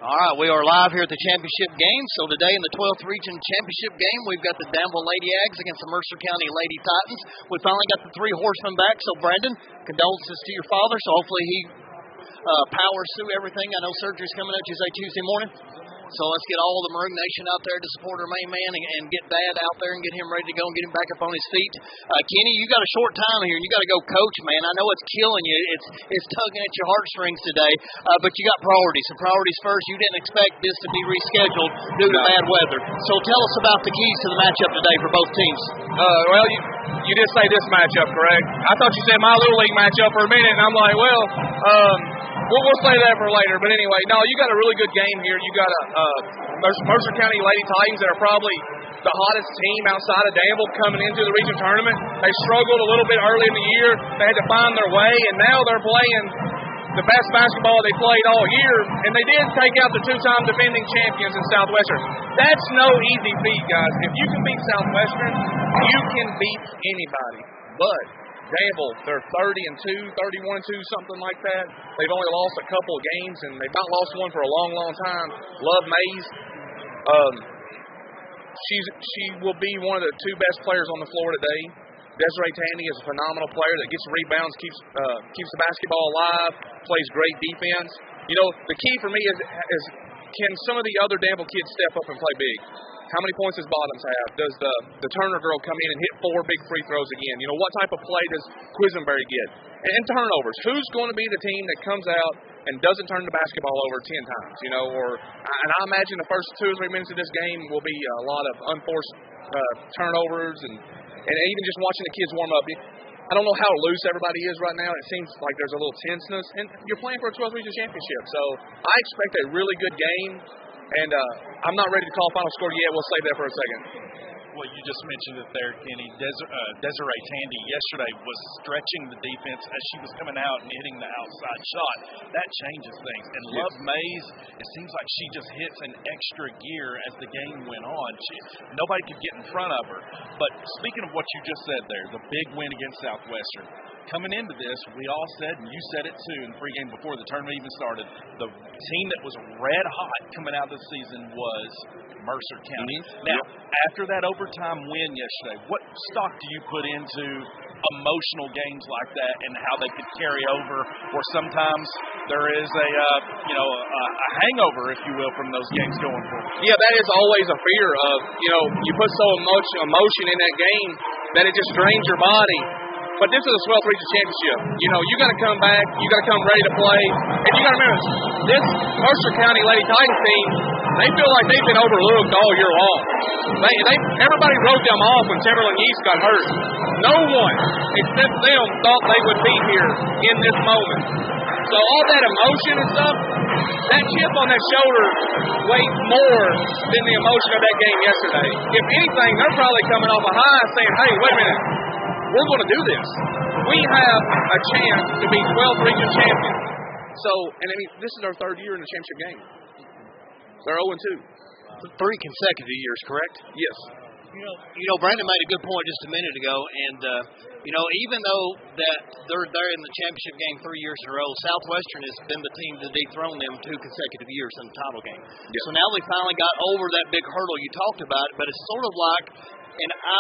All right, we are live here at the championship game. So today in the 12th Region Championship game, we've got the Danville Lady Ags against the Mercer County Lady Titans. We finally got the three horsemen back. So Brandon, condolences to your father. So hopefully he powers through everything. I know surgery's coming up, you say Tuesday morning. So let's get all the Maroon Nation out there to support our main man and get Dad out there and get him ready to go and get him back up on his feet. Kenny, you got a short time here and you got to go coach, man. I know it's killing you. It's tugging at your heartstrings today, but you got priorities. So priorities first. You didn't expect this to be rescheduled due to bad weather. So tell us about the keys to the matchup today for both teams. Well, you did say this matchup, correct? I thought you said my Little League matchup for a minute, and I'm like, well, we'll say that for later. But anyway, no, you got a really good game here. You got Mercer County Lady Titans that are probably the hottest team outside of Danville coming into the region tournament. They struggled a little bit early in the year. They had to find their way, and now they're playing the best basketball they played all year, and they did take out the two-time defending champions in Southwestern. That's no easy feat, guys. If you can beat Southwestern, you can beat anybody. But Danville, they're 30-2, 31-2, something like that. They've only lost a couple of games, and they've not lost one for a long, long time. Love Mays. She will be one of the two best players on the floor today. Desiree Tandy is a phenomenal player that gets rebounds, keeps the basketball alive, plays great defense. You know, the key for me is can some of the other Danville kids step up and play big? How many points does Bottoms have? Does the Turner girl come in and hit 4 big free throws again? You know, what type of play does Quisenberry get? And turnovers. Who's going to be the team that comes out and doesn't turn the basketball over 10 times? You know, and I imagine the first 2 or 3 minutes of this game will be a lot of unforced turnovers and even just watching the kids warm up. I don't know how loose everybody is right now. It seems like there's a little tenseness. And you're playing for a 12th Region Championship. So I expect a really good game. And I'm not ready to call final score yet. We'll save that for a second. Well, you just mentioned it there, Kenny. Desiree Tandy yesterday was stretching the defense as she was coming out and hitting the outside shot. That changes things. And Love Mays, it seems like she just hits an extra gear as the game went on. Nobody could get in front of her. But speaking of what you just said there, the big win against Southwestern, coming into this, we all said, and you said it too in pregame before the tournament even started, the team that was red hot coming out of the season was Mercer County. Mm-hmm. Now, after that overtime win yesterday, what stock do you put into emotional games like that and how they could carry over, or sometimes there is a hangover, if you will, from those games going forward? Yeah, that is always a fear of, you put so much emotion in that game that it just drains your body. But this is a 12th Region Championship. You got to come back. You got to come ready to play. And you got to remember, this Mercer County Lady Titans team, they feel like they've been overlooked all year long. Everybody wrote them off when Timberland Yeast got hurt. No one except them thought they would be here in this moment. So all that emotion and stuff, that chip on that shoulder weighs more than the emotion of that game yesterday. If anything, they're probably coming off a high saying, hey, wait a minute. We're going to do this. We have a chance to be 12th Region champions. So, this is our 3rd year in the championship game. They're 0-2. 3 consecutive years, correct? Yes. Brandon made a good point just a minute ago, and even though that they're there in the championship game 3 years in a row, Southwestern has been the team to dethrone them 2 consecutive years in the title game. Yes. So now we finally got over that big hurdle you talked about, but it's sort of like, and I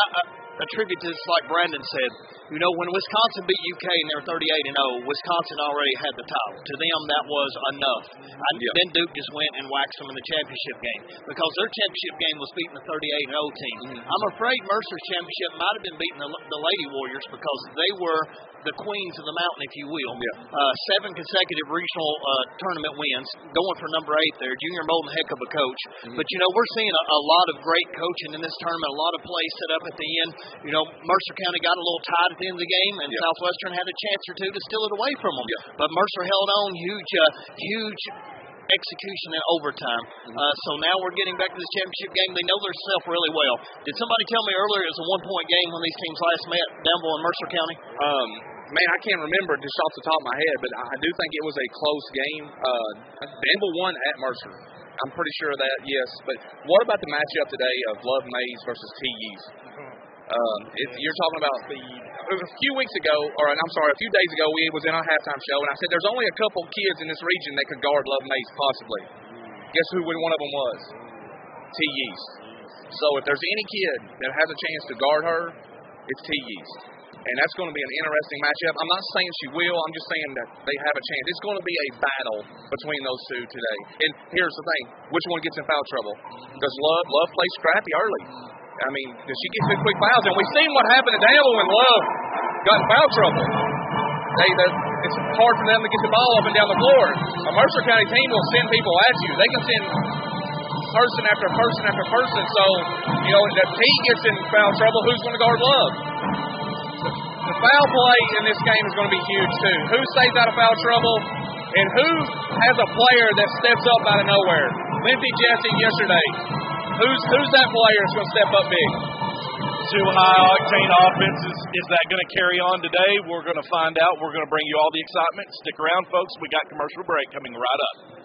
attribute this like Brandon said, when Wisconsin beat UK and they were 38-0, Wisconsin already had the title. To them, that was enough. Then Duke just went and waxed them in the championship game because their championship game was beating the 38-0 team. Mm-hmm. I'm afraid Mercer's championship might have been beating the Lady Warriors because they were the queens of the mountain, if you will. Yeah. 7 consecutive regional tournament wins, going for number 8 there. Junior Molden, heck of a coach. Mm-hmm. But, we're seeing a lot of great coaching in this tournament, a lot of plays set up at the end. Mercer County got a little tied at the end of the game, and Southwestern had a chance or two to steal it away from them. Yeah. But Mercer held on, huge execution in overtime. Mm-hmm. So now we're getting back to this championship game. They know their stuff really well. Did somebody tell me earlier it was a 1-point game when these teams last met, Danville and Mercer County? Man, I can't remember just off the top of my head, but I do think it was a close game. Danville won at Mercer. I'm pretty sure of that, yes. But what about the matchup today of Love Mays versus TU's? You're talking about a few weeks ago, a few days ago, we was in our halftime show, and I said there's only a couple kids in this region that could guard Love Mays possibly. Guess who one of them was? T. Yeast. So if there's any kid that has a chance to guard her, it's T. Yeast. And that's going to be an interesting matchup. I'm not saying she will. I'm just saying that they have a chance. It's going to be a battle between those two today. And here's the thing. Which one gets in foul trouble? Does Love play scrappy early? I mean, does she get good quick fouls? And we've seen what happened to Danville when Love got in foul trouble. It's hard for them to get the ball up and down the floor. A Mercer County team will send people at you. They can send person after person after person. So, if T gets in foul trouble, who's going to guard Love? The foul play in this game is going to be huge, too. Who stays out of foul trouble, and who has a player that steps up out of nowhere? Lindsey Jesse yesterday. Who's that player that's going to step up big? Two high-octane offenses. Is that going to carry on today? We're going to find out. We're going to bring you all the excitement. Stick around, folks. We got commercial break coming right up.